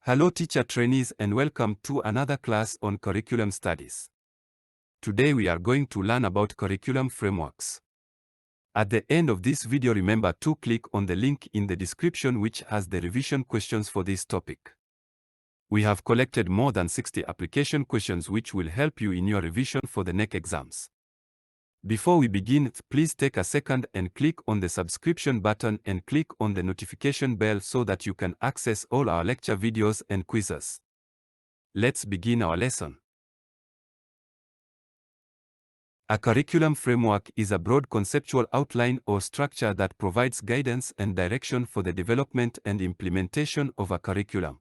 Hello teacher trainees and welcome to another class on curriculum studies. Today we are going to learn about curriculum frameworks. At the end of this video, remember to click on the link in the description which has the revision questions for this topic. We have collected more than 60 application questions which will help you in your revision for the next exams. Before we begin, please take a second and click on the subscription button and click on the notification bell so that you can access all our lecture videos and quizzes. Let's begin our lesson. A curriculum framework is a broad conceptual outline or structure that provides guidance and direction for the development and implementation of a curriculum.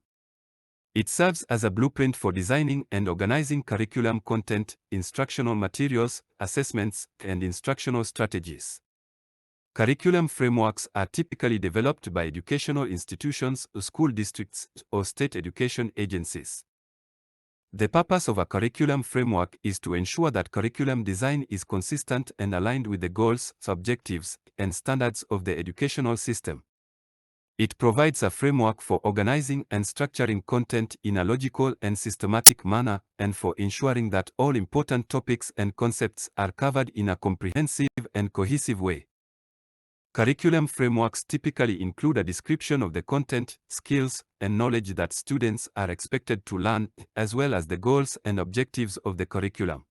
It serves as a blueprint for designing and organizing curriculum content, instructional materials, assessments, and instructional strategies. Curriculum frameworks are typically developed by educational institutions, school districts, or state education agencies. The purpose of a curriculum framework is to ensure that curriculum design is consistent and aligned with the goals, objectives, and standards of the educational system. It provides a framework for organizing and structuring content in a logical and systematic manner, and for ensuring that all important topics and concepts are covered in a comprehensive and cohesive way. Curriculum frameworks typically include a description of the content, skills, and knowledge that students are expected to learn, as well as the goals and objectives of the curriculum.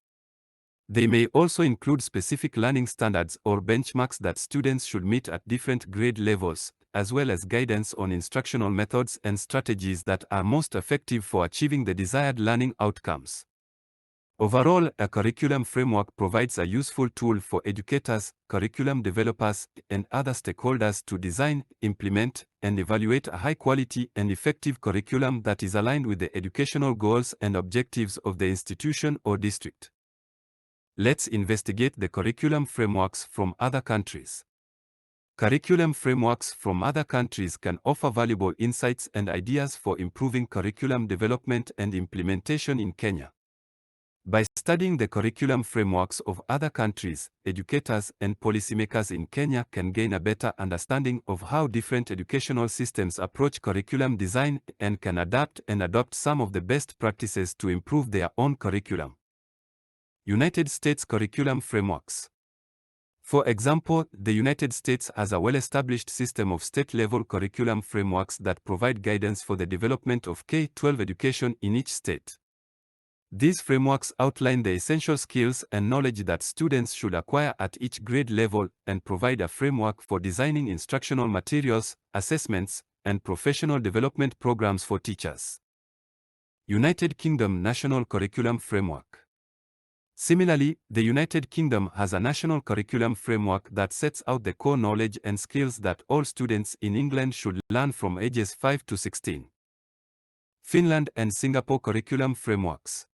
They may also include specific learning standards or benchmarks that students should meet at different grade levels, as well as guidance on instructional methods and strategies that are most effective for achieving the desired learning outcomes. Overall, a curriculum framework provides a useful tool for educators, curriculum developers, and other stakeholders to design, implement, and evaluate a high-quality and effective curriculum that is aligned with the educational goals and objectives of the institution or district. Let's investigate the curriculum frameworks from other countries. Curriculum frameworks from other countries can offer valuable insights and ideas for improving curriculum development and implementation in Kenya. By studying the curriculum frameworks of other countries, educators and policymakers in Kenya can gain a better understanding of how different educational systems approach curriculum design and can adapt and adopt some of the best practices to improve their own curriculum. United States curriculum frameworks. For example, the United States has a well-established system of state-level curriculum frameworks that provide guidance for the development of K-12 education in each state. These frameworks outline the essential skills and knowledge that students should acquire at each grade level and provide a framework for designing instructional materials, assessments, and professional development programs for teachers. United Kingdom National Curriculum Framework. Similarly, the United Kingdom has a national curriculum framework that sets out the core knowledge and skills that all students in England should learn from ages 5 to 16. Finland and Singapore curriculum frameworks.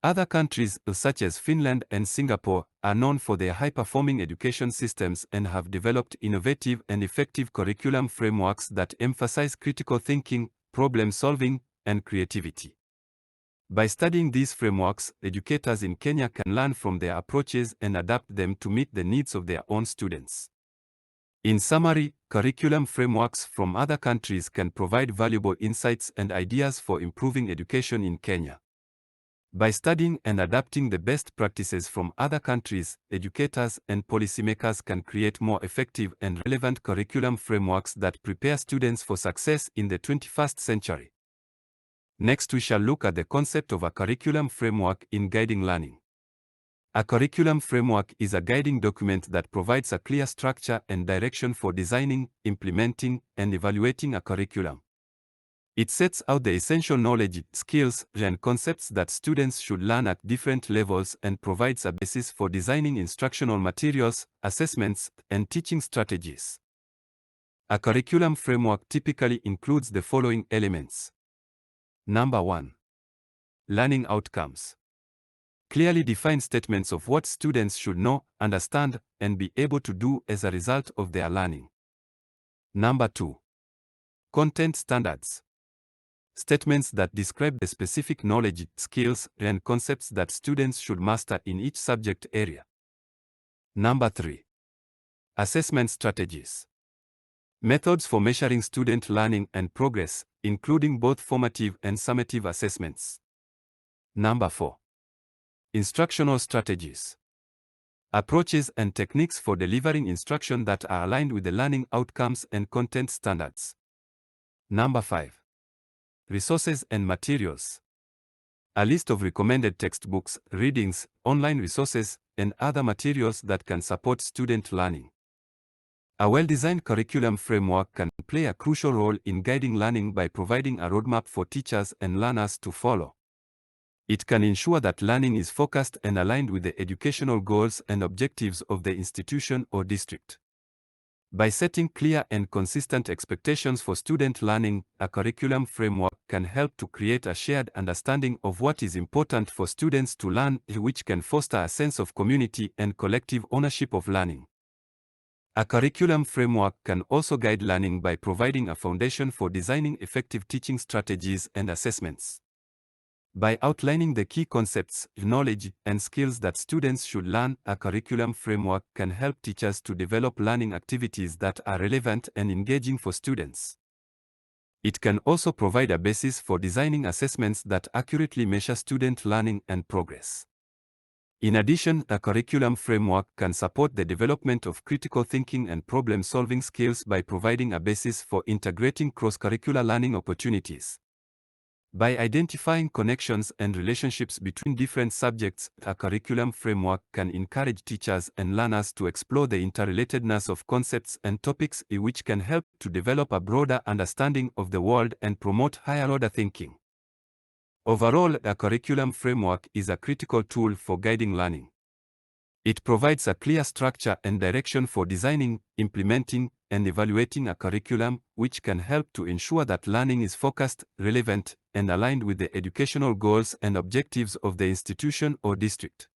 Other countries, such as Finland and Singapore, are known for their high-performing education systems and have developed innovative and effective curriculum frameworks that emphasize critical thinking, problem-solving, and creativity. By studying these frameworks, educators in Kenya can learn from their approaches and adapt them to meet the needs of their own students. In summary, curriculum frameworks from other countries can provide valuable insights and ideas for improving education in Kenya. By studying and adapting the best practices from other countries, educators and policymakers can create more effective and relevant curriculum frameworks that prepare students for success in the 21st century. Next, we shall look at the concept of a curriculum framework in guiding learning. A curriculum framework is a guiding document that provides a clear structure and direction for designing, implementing, and evaluating a curriculum. It sets out the essential knowledge, skills, and concepts that students should learn at different levels and provides a basis for designing instructional materials, assessments, and teaching strategies. A curriculum framework typically includes the following elements. Number 1. Learning outcomes. Clearly defined statements of what students should know, understand, and be able to do as a result of their learning. Number 2. Content standards. Statements that describe the specific knowledge, skills, and concepts that students should master in each subject area. Number 3. Assessment strategies. Methods for measuring student learning and progress, including both formative and summative assessments. Number 4. Instructional strategies. Approaches and techniques for delivering instruction that are aligned with the learning outcomes and content standards. Number 5. Resources and materials. A list of recommended textbooks, readings, online resources, and other materials that can support student learning. A well-designed curriculum framework can play a crucial role in guiding learning by providing a roadmap for teachers and learners to follow. It can ensure that learning is focused and aligned with the educational goals and objectives of the institution or district. By setting clear and consistent expectations for student learning, a curriculum framework can help to create a shared understanding of what is important for students to learn, which can foster a sense of community and collective ownership of learning. A curriculum framework can also guide learning by providing a foundation for designing effective teaching strategies and assessments. By outlining the key concepts, knowledge, and skills that students should learn, a curriculum framework can help teachers to develop learning activities that are relevant and engaging for students. It can also provide a basis for designing assessments that accurately measure student learning and progress. In addition, a curriculum framework can support the development of critical thinking and problem-solving skills by providing a basis for integrating cross-curricular learning opportunities. By identifying connections and relationships between different subjects, a curriculum framework can encourage teachers and learners to explore the interrelatedness of concepts and topics, which can help to develop a broader understanding of the world and promote higher-order thinking. Overall, a curriculum framework is a critical tool for guiding learning. It provides a clear structure and direction for designing, implementing, and evaluating a curriculum, which can help to ensure that learning is focused, relevant, and aligned with the educational goals and objectives of the institution or district.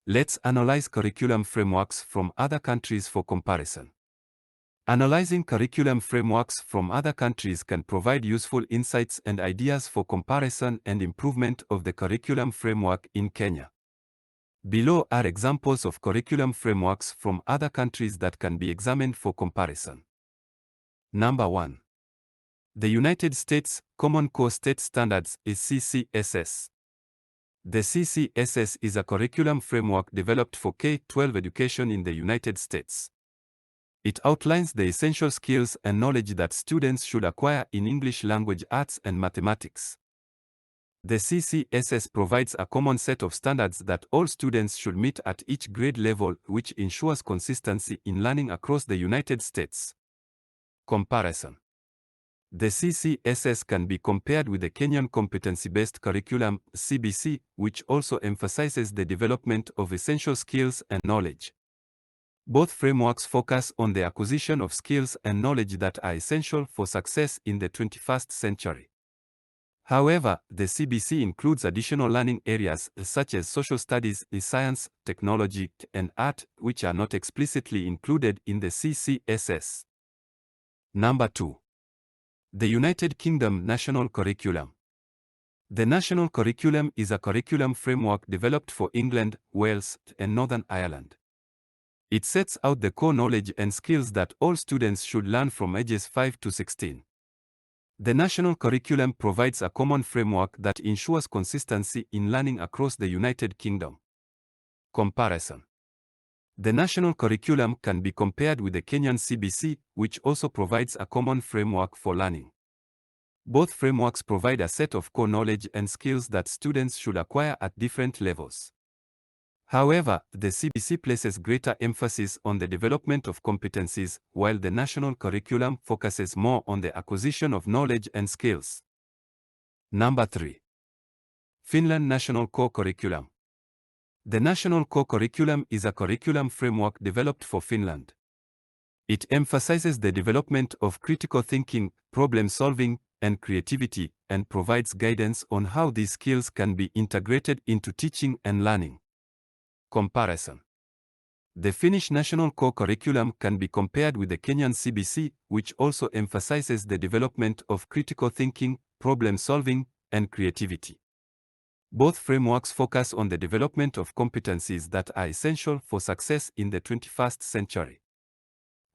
Let's analyze curriculum frameworks from other countries for comparison. Analyzing curriculum frameworks from other countries can provide useful insights and ideas for comparison and improvement of the curriculum framework in Kenya. Below are examples of curriculum frameworks from other countries that can be examined for comparison. Number 1. The United States Common Core State Standards is CCSS. The CCSS is a curriculum framework developed for K-12 education in the United States. It outlines the essential skills and knowledge that students should acquire in English language arts and mathematics. The CCSS provides a common set of standards that all students should meet at each grade level, which ensures consistency in learning across the United States. Comparison. The CCSS can be compared with the Kenyan Competency-Based Curriculum, CBC, which also emphasizes the development of essential skills and knowledge. Both frameworks focus on the acquisition of skills and knowledge that are essential for success in the 21st century. However, the CBC includes additional learning areas such as social studies, science, technology, and art, which are not explicitly included in the CCSS. Number 2. The United Kingdom National Curriculum. The National Curriculum is a curriculum framework developed for England, Wales, and Northern Ireland. It sets out the core knowledge and skills that all students should learn from ages 5 to 16. The national curriculum provides a common framework that ensures consistency in learning across the United Kingdom. Comparison. The national curriculum can be compared with the Kenyan CBC, which also provides a common framework for learning. Both frameworks provide a set of core knowledge and skills that students should acquire at different levels. However, the CBC places greater emphasis on the development of competencies, while the national curriculum focuses more on the acquisition of knowledge and skills. Number 3. Finland National Core Curriculum. The National Core Curriculum is a curriculum framework developed for Finland. It emphasizes the development of critical thinking, problem-solving, and creativity, and provides guidance on how these skills can be integrated into teaching and learning. Comparison. The Finnish National Core Curriculum can be compared with the Kenyan CBC, which also emphasizes the development of critical thinking, problem-solving, and creativity. Both frameworks focus on the development of competencies that are essential for success in the 21st century.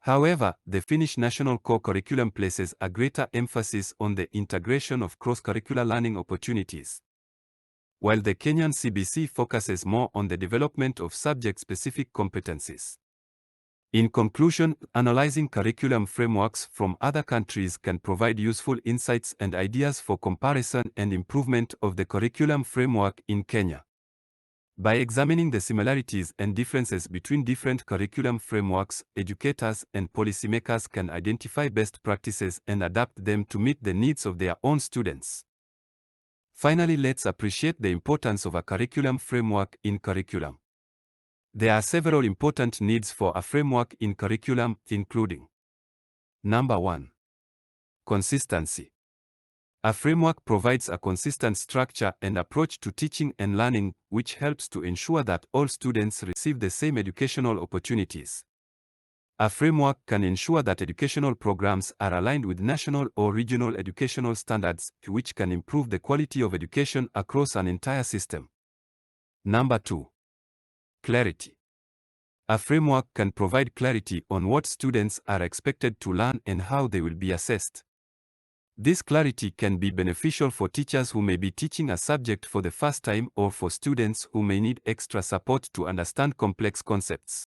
However, the Finnish National Core Curriculum places a greater emphasis on the integration of cross-curricular learning opportunities, while the Kenyan CBC focuses more on the development of subject-specific competencies. In conclusion, analyzing curriculum frameworks from other countries can provide useful insights and ideas for comparison and improvement of the curriculum framework in Kenya. By examining the similarities and differences between different curriculum frameworks, educators and policymakers can identify best practices and adapt them to meet the needs of their own students. Finally, let's appreciate the importance of a curriculum framework in curriculum. There are several important needs for a framework in curriculum, including: Number 1. Consistency. A framework provides a consistent structure and approach to teaching and learning, which helps to ensure that all students receive the same educational opportunities. A framework can ensure that educational programs are aligned with national or regional educational standards, which can improve the quality of education across an entire system. Number 2. Clarity. A framework can provide clarity on what students are expected to learn and how they will be assessed. This clarity can be beneficial for teachers who may be teaching a subject for the first time or for students who may need extra support to understand complex concepts.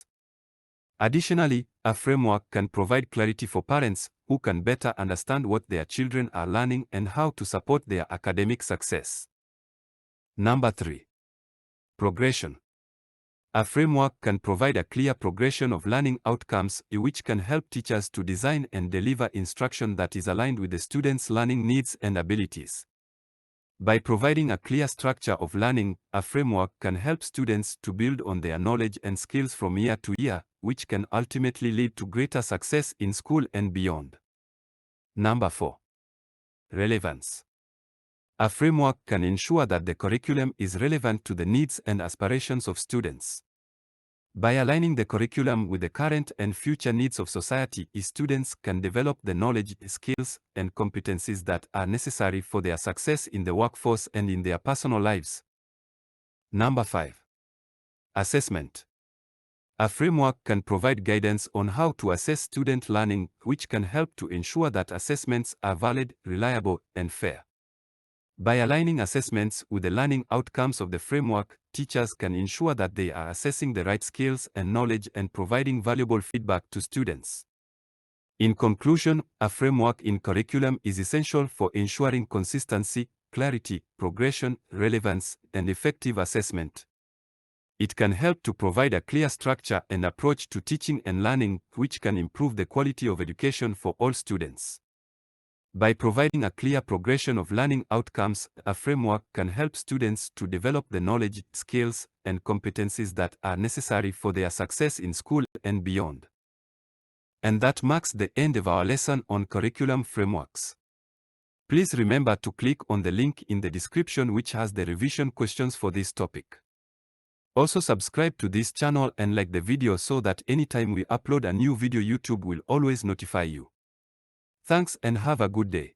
Additionally, a framework can provide clarity for parents who can better understand what their children are learning and how to support their academic success. Number 3. Progression. A framework can provide a clear progression of learning outcomes, which can help teachers to design and deliver instruction that is aligned with the students' learning needs and abilities. By providing a clear structure of learning, a framework can help students to build on their knowledge and skills from year to year, which can ultimately lead to greater success in school and beyond. Number 4. Relevance. A framework can ensure that the curriculum is relevant to the needs and aspirations of students. By aligning the curriculum with the current and future needs of society, students can develop the knowledge, skills, and competencies that are necessary for their success in the workforce and in their personal lives. Number 5. Assessment. A framework can provide guidance on how to assess student learning, which can help to ensure that assessments are valid, reliable, and fair. By aligning assessments with the learning outcomes of the framework, teachers can ensure that they are assessing the right skills and knowledge and providing valuable feedback to students. In conclusion, a framework in curriculum is essential for ensuring consistency, clarity, progression, relevance, and effective assessment. It can help to provide a clear structure and approach to teaching and learning, which can improve the quality of education for all students. By providing a clear progression of learning outcomes, a framework can help students to develop the knowledge, skills, and competencies that are necessary for their success in school and beyond. And that marks the end of our lesson on curriculum frameworks. Please remember to click on the link in the description which has the revision questions for this topic. Also subscribe to this channel and like the video so that anytime we upload a new video, YouTube will always notify you. Thanks and have a good day.